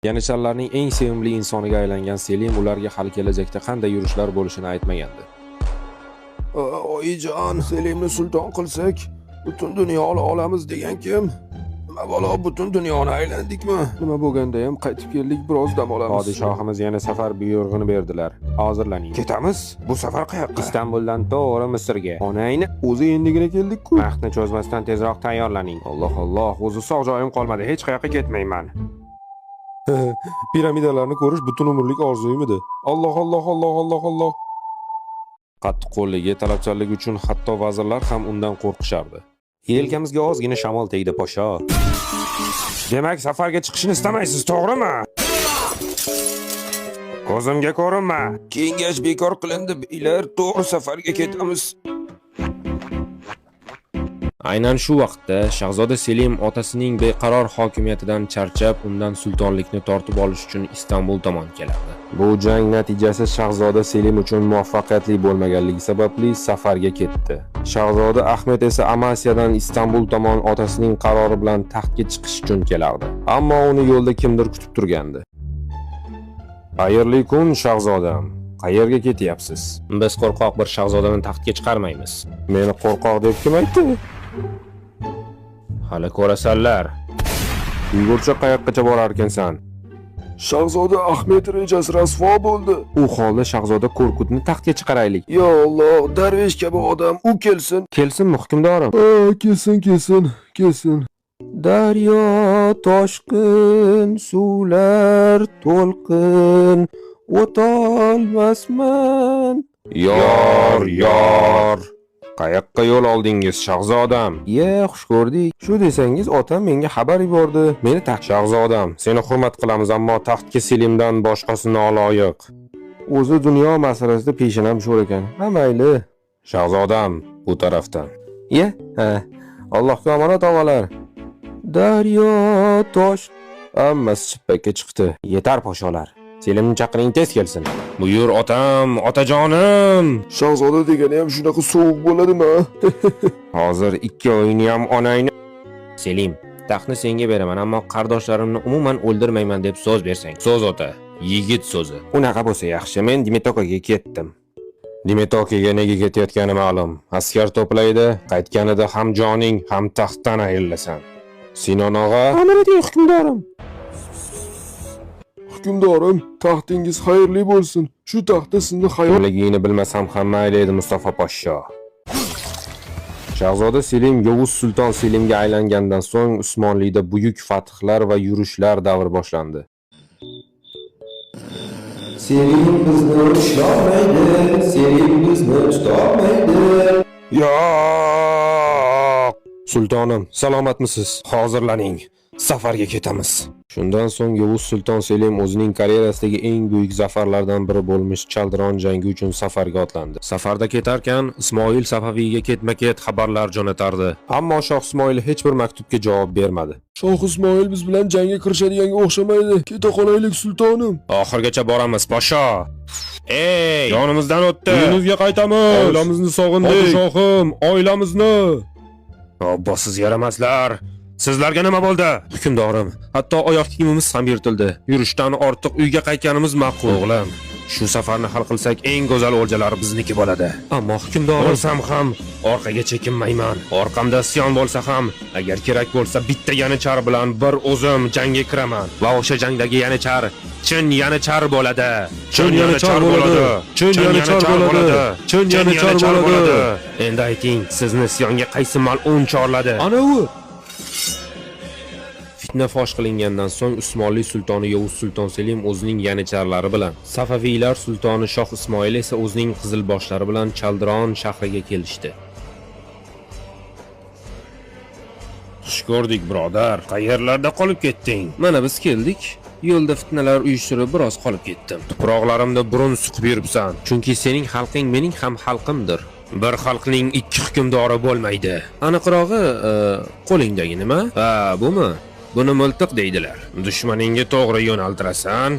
Yanichlarning eng sevimli insoniga aylangan Selim ularga hali kelajakda qanday yurishlar bo'lishini aytmagandi. Oyijon, Selimni sulton qilsak, butun dunyoni olamiz degan kim? Nima balo, butun dunyoni aylandikmi? Nima bo'lganda ham qaytib keldik, biroz dam olamiz. Podshohimiz yana safar buyrug'ini berdilar. Hozirlaning. Ketamiz. Bu safar qayoqqa? Istanbuldan to'g'ri Misrga. Onangni o'zi endigina keldik-ku. Vaqtni cho'zmasdan tezroq tayyorlaning. Alloh, o'zi sog' joyim qolmadi, hech qayoqqa ketmayman. Piramidalarni ko'rish butun umrlik orzuyim edi. Alloh. Qattiqqo'lligi, talabchanligi uchun hatto vazirlar ham undan qo'rqishardi. Yelkamizga ozgina shamol tegdi, posho. Demak, safarga chiqishni istamaysiz, to'g'rimi? Ko'zimga ko'rinma. Kengash bekor qilindi, beylar, to'g'ri safarga ketamiz. Aynan shu vaqtda shahzoda Selim otasining beqaror hokimiyatidan charchab, undan sultonlikni tortib olish uchun Istanbul tomon kelardi. Bu jang natijasi shahzoda Selim uchun muvaffaqiyatli bo'lmaganligi sababli safarga ketdi. Shahzoda Ahmed esa Amasyadan Istanbul tomon otasining qarori bilan taxtga chiqish uchun kelardi. Ammo uni yo'lda kimdir kutib turgandi. "Xayrli kun, shahzodam. Qayerga ketyapsiz?" "Biz qo'rqoq bir shahzodani taxtga chiqarmaymiz." Meni qo'rqoq deb kim aytdi? Hali ko'rasanlar. Uyg'urcha qayoqqacha borar ekansan? Shahzoda Ahmed rejasi rasvo bo'ldi. U holda shahzoda Qo'rqutni taxtga chiqaraylik. Ya Alloh, darvesh kabi odam, u kelsin. Kelsinmi hukmdorim? Kelsin. Daryo toshqin, suvlar to'lqin, o'tolmasman. Yor. Qayoqqa yo'l oldingiz, shahzodam? Xush ko'rdik. Shu desangiz, otam menga xabar yubordi. Meni taxt shahzodam. Seni hurmat qilamiz, ammo taxtga Selimdan boshqasi noloyiq. O'zi dunyo masalasida peshanam sho'r ekan. Ha, mayli. Shahzodam, bu tarafdan. Allohga omonat og'alar. Daryo tosh. Hammasi chippakka chiqdi. Yetar posholar. Selimni chaqiring, tez kelsin. Buyur otam, otajonim. Shahzoda degani ham shunaqa sovuq bo'ladimi? Hozir ikki oyini ham onangni. Selim, taxtni senga beraman, ammo qardoshlarimni umuman o'ldirmayman deb so'z bersang. So'z ota, yigit so'zi. Unaqa bo'lsa yaxshi, men Dimitokaga ketdim. Dimitokaga nega ketayotgani ma'lum. Askar to'playdi, qaytganida ham joning, ham taxtdan ayrilasan. Sinon og'a, Amanating hukmdorim. Hukmdorim, taxtingiz xayrli bo'lsin. Shu taxtda sizni hayotligini bilmasam ham mayli edi Mustafa poshsho. Shahzoda Selim Yovuz sulton Selimga aylangandan so'ng Usmonlida buyuk fathlar va yurishlar davri boshlandi. Selim bizni ushlolmaydi. Yo'q! Sultonim, salomatmisiz? Hozirlaning. Safarga ketamiz. Shundan so'ng Yovuz sulton Selim o'zining karyerasidagi eng buyuk zafarlardan biri bo'lmish Chaldiron jangi uchun safarga otlandi. Safarda ketarkan Ismoil Safaviyga ketma-ket xabarlar jo'natardi. Ammo Shoh Ismoil hech bir maktubga javob bermadi. Shoh Ismoil biz bilan jangga kirishadiganga o'xshamaydi. Keta qolaylik sultonim. Oxirgacha boramiz, podsho. Yonimizdan o'tdi. Uyimizga qaytamiz. Oilamizni sog'indik. Podshohim, oilamizni. Obbosiz yaramaslar. Sizlarga nima bo'ldi? Hukmdorim, hatto oyoq kiyimimiz ham yirtildi. Yurishdan ortiq uyga qaytganimiz ma'qul. O'g'lim, shu safarni hal qilsak eng go'zal o'ljalar bizniki bo'ladi. Ammo hukmdorim, bo'lsam ham orqaga chekinmayman. Orqamda isyon bo'lsa ham, agar kerak bo'lsa bitta yanichar bilan bir o'zim jangga kiraman. Va o'sha jangdagi yanichar chin yanichar bo'ladi. Chin yanichar bo'ladi. Endi ayting, sizni isyonga qaysi mal'un chorladi? Ana u. Fitna fosh qilingandan so'ng Usmonli sultoni Yovuz sulton Selim o'zining yanicharlari bilan, Safaviylar sultoni Shoh Ismoil esa o'zining qizilboshlari bilan Chaldiron shahriga kelishdi. Xush ko'rdik, birodar. Qayerlarda qolib ketding? Mana biz keldik. Yo'lda fitnalar uyushtirib biroz qolib ketdim. Tuproqlarimda burun suqib yuribsan, chunki sening xalqing mening ham xalqimdir. Bir xalqning ikki hukmdori bo'lmaydi. Aniqrog'i, qo'lingdagi nima? Bumi? Buni miltiq deydilar. Dushmaningga to'g'ri yo'naltirasan,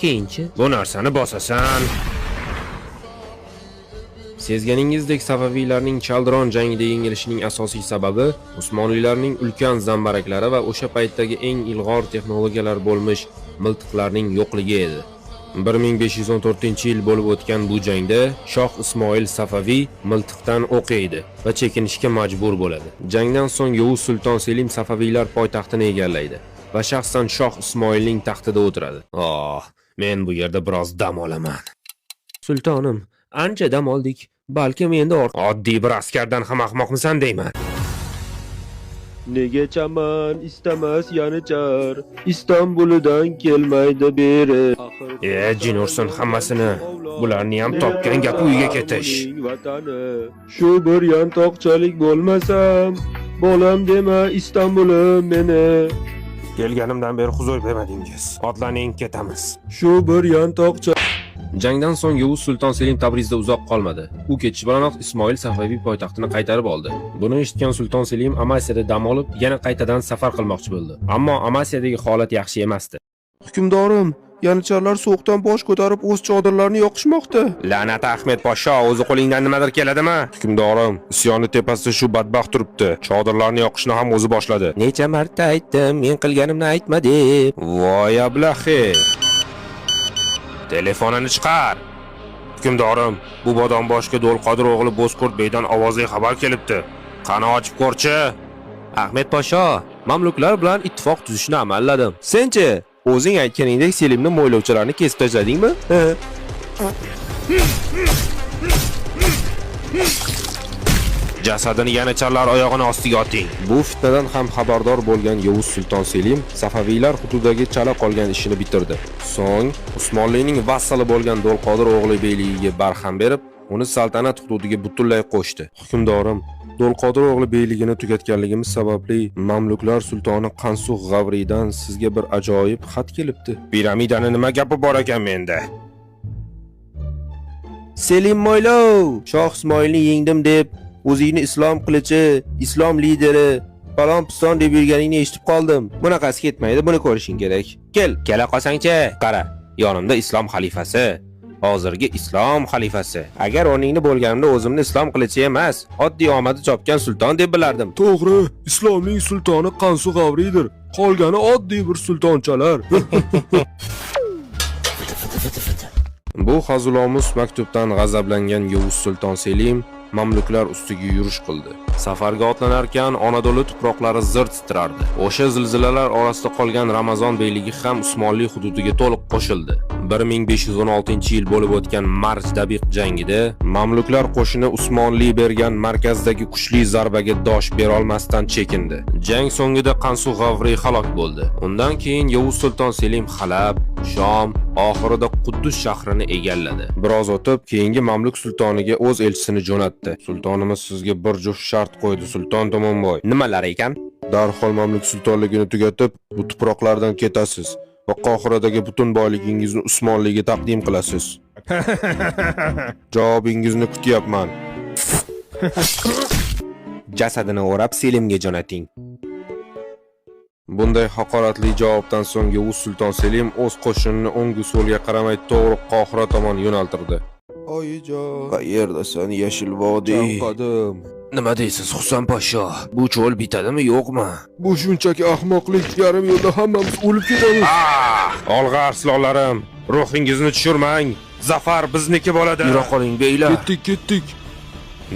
keyinchi bu narsani bosasan. Sezganingizdek, Safaviylarning Chaldiron jangida yengilishining asosiy sababi Usmonlilarning ulkan zambaraklari va o'sha paytdagi eng ilg'or texnologiyalar bo'lmish miltiqlarning yo'qligi edi. 1514-yil bo'lib o'tgan bu jangda Shoh Ismoil Safaviy miltiqdan o'q yeydi va chekinishga majbur bo'ladi. Jangdan so'ng Yovuz Sulton Selim Safaviylar poytaxtini egallaydi va shaxsan Shoh Ismoilning taxtida o'tiradi. Men bu yerda biroz dam olaman. Sultonim, ancha dam oldik. Balkim endi oddiy bir askardan ham ahmoqmisan deyman. Nega chaman istamas yanichar, Istanbulidan kelmaydi beri. Jin ursin hammasini. Bularni ham topgan gap uyga ketish. Shu bir yantoqchalik bo'lmasam, bolam dema Istanbulim meni. Kelganimdan beri huzur bermadingiz. Otlaning ketamiz. Shu bir yantoqcha. Jangdan so'ng Yovuz Sulton Selim Tabrizda uzoq qolmadi. U ketish bilanoq Ismoil Safaviy poytaxtini qaytarib oldi. Buni eshitgan Sulton Selim Amasiyada dam olib, yana qaytadan safar qilmoqchi bo'ldi. Ammo Amasiyadagi holat yaxshi emasdi. Hukmdorim, yanicharlar so'qdan bosh ko'tarib o'z chodirlarini yoqishmoqda. La'nat Ahmed Podsho, o'zi qo'lingdan nimadir keladimi? Hukmdorim, isyonni tepasida shu badbaxt turibdi. Chodirlarni yoqishni ham o'zi boshladi. Necha marta aytdim, men qilganimni aytma deb. Voy ablahi. Telefonini chiqar. Hukmdorim, bu Bodonboshga Do'lqodir o'g'li Bo'zqurt beydan ovozli xabar kelibdi. Qani ochib ko'rchi. Ahmed Podsho, mamluklar bilan ittifoq tuzishni amalladim. Senchi, o'zing aytganingdek Selimni mo'ylovchilarni kesib tashladingmi? Jasadini yanicharlar oyog'ini ostiga oting. Bu fitnadan ham xabardor bo'lgan Yovuz Sulton Selim Safaviylar hududidagi chala qolgan ishini bitirdi. So'ng Usmonlining vassali bo'lgan Do'lqodir o'g'li beyligiga barham berib, uni saltanat hududiga butunlay qo'shdi. Hukmdorim, Do'lqodir o'g'li beyligini tugatganligimiz sababli mamluklar sultoni Qansuh G'avriydan sizga bir ajoyib xat kelibdi. Piramidani nima gapi bor ekan menda? Selim Mo'ylov, Shoh Ismoilni yengdim deb o'zingni islom qilichi, islom lideri, falon piston deb yurganingni eshitib qoldim. Bunaqasi ketmaydi, buni ko'rishing kerak. Kela qolsang-chi, qara. Yonimda islom xalifasi, hozirgi islom xalifasi. Agar o'rningda bo'lganimda o'zimni islom qilichi emas, oddiy omadi chopgan sulton deb bilardim. To'g'ri, islomning sultoni Qansuh G'avriydir. Qolgani oddiy bir sultonchalar. Bu hazilomuz maktubdan g'azablangan Yovuz Sulton Selim mamluklar ustiga yurish qildi. Safarga otlanarkan Anadolu tuproqlari zir titrardi. O'sha zilzilalar orasida qolgan Ramazon beyligi ham Usmonli hududiga to'liq qo'shildi. 1516-yil bo'lib o'tgan Marj-Dabiq jangida mamluklar qo'shini Usmonli bergan markazdagi kuchli zarbaga dosh bera olmasdan chekindi. Jang so'ngida Qansuh G'avriy halok bo'ldi. Undan keyin Yovuz Sulton Selim Halab, Shom, oxirida Quddus shahrini egalladi. Biroz o'tib, keyingi mamluk sultoniga o'z elchisini jo'natdi. Sultonimiz sizga bir juft shart qo'ydi, Sulton Tomonboy. Nimalar ekan? Darhol mamluk sultonligini tugatib, bu tuproqlardan ketasiz va Qohiradagi butun boyligingizni Usmonliga taqdim qilasiz. Javobingizni kutyapman. Jasadini o'rab Selimga jo'nating. Bunday haqoratli javobdan so'ng Yovuz Sulton Selim o'z qo'shinini o'ng so'lga qaramay to'g'ri Qohira tomon yo'naltirdi. Oyijon, qayerdasan yashil vodiy? Chanqadim. Nima deysiz Husan Podsho? Bu cho'l bitadimi, yo'qmi? Bu shunchaki ahmoqlik, yarim yo'lda hammamiz o'lib ketamiz. Olg'a arslonlarim, ruhingizni tushirmang. Zafar bizniki bo'ladi. Yura qoling beylar. Ketdik.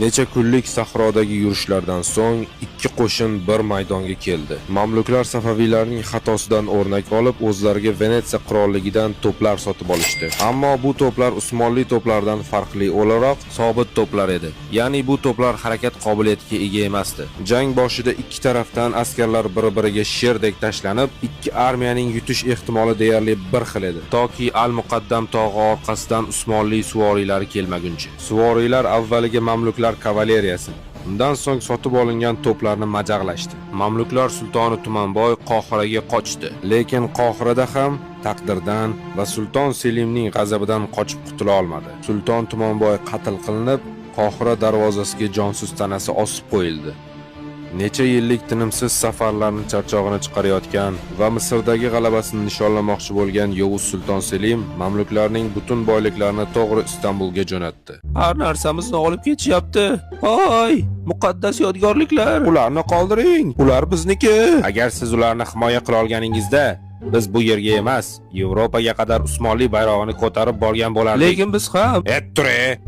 Necha kunlik sahrodagi yurishlardan so'ng ikki qo'shin bir maydonga keldi. Mamluklar Safaviylarning xatosidan o'rnak olib, o'zlariga Venetsiya qirolligidan to'plar sotib olishdi. Ammo bu to'plar Usmonli to'plaridan farqli o'laroq sobit to'plar edi. Ya'ni bu to'plar harakat qobiliyatiga ega emasdi. Jang boshida ikki tarafdan askarlar bir-biriga sherdek tashlanib, ikki armiyaning yutish ehtimoli deyarli bir xil edi. Toki Al-Muqaddam tog'i orqasidan Usmonli suvoriylari kelmaguncha. Suvoriylar avvaliga mamluk kavaleriyasi, undan so'ng sotib olingan to'plarni majaqlashdi. Mamluklar sultoni Tumanboy Qohiraga qochdi, lekin Qohirada ham taqdirdan va Sulton Selimning g'azabidan qochib qutula olmadi. Sulton Tumanboy qatl qilinib, Qohira darvozasiga jonsiz tanasi osib qo'yildi. Necha yillik tinimsiz safarlarning charchog'ini chiqarayotgan va Misrdagi g'alabasini nishonlamoqchi bo'lgan Yovuz Sulton Selim mamluklarning butun boyliklarini to'g'ri Istanbulga jo'natdi. Har narsamizni olib ketishyapti. Voy, muqaddas yodgorliklar. Ularni qoldiring. Ular bizniki. Agar siz ularni himoya qila olganingizda, biz bu yerga emas, Yevropaga qadar Usmonli bayrog'ini ko'tarib borgan bo'lardik. Lekin biz ham Ture!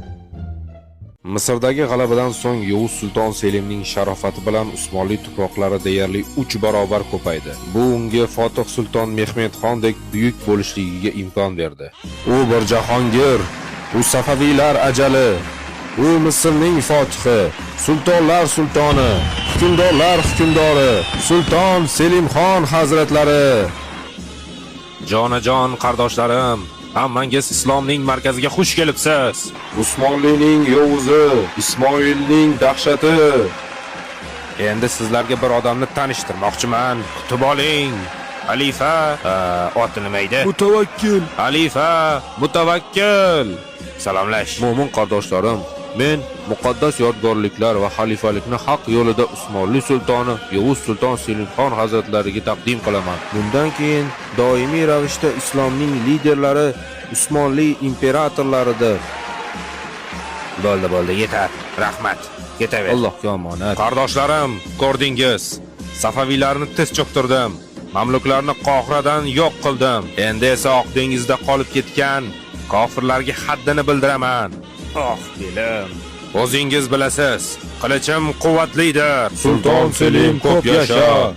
Misrdagi g'alabadan so'ng Yovuz sulton Selimning sharofati bilan Usmonli tuproqlari deyarli 3 barobar ko'paydi. Bu unga Fotih sulton Mehmedxondek buyuk bo'lishligiga imkon berdi. U bir jahongir, u Safaviylar ajali, u Misrning fotihi, sultonlar sultoni, hukmdorlar hukmdori, sulton Selimxon hazratlari. Jonajon qardoshlarim, hammangiz islomning markaziga xush kelibsiz. Usmonlining Yovuzi, Ismoilning dahshati. Endi sizlarga bir odamni tanishtirmoqchiman. Kutib oling. Xalifa, oti nima edi? Mutawakkil. Xalifa, Mutawakkil. Salomlash. Mo'min qardoshlarim, men muqaddas yodgorliklar va xalifalikni haq yo'lida Usmonli sultoni Yovuz sulton Selimxon hazratlariga taqdim qilaman. Bundan keyin doimiy ravishda islomning liderlari Usmonli imperatorlaridir. Bo'ldi, yetar. Rahmat. Ketaver. Allohga omonat. Qardoshlarim, ko'rdingiz. Safaviylarni tez cho'ktirdim. Mamluklarni Qohiradan yo'q qildim. Endi esa Oq dengizda qolib ketgan kofirlarga haddini bildiraman. Belim. O'zingiz bilasiz, qilichim quvvatlidir. Sulton Selim ko'p yasha.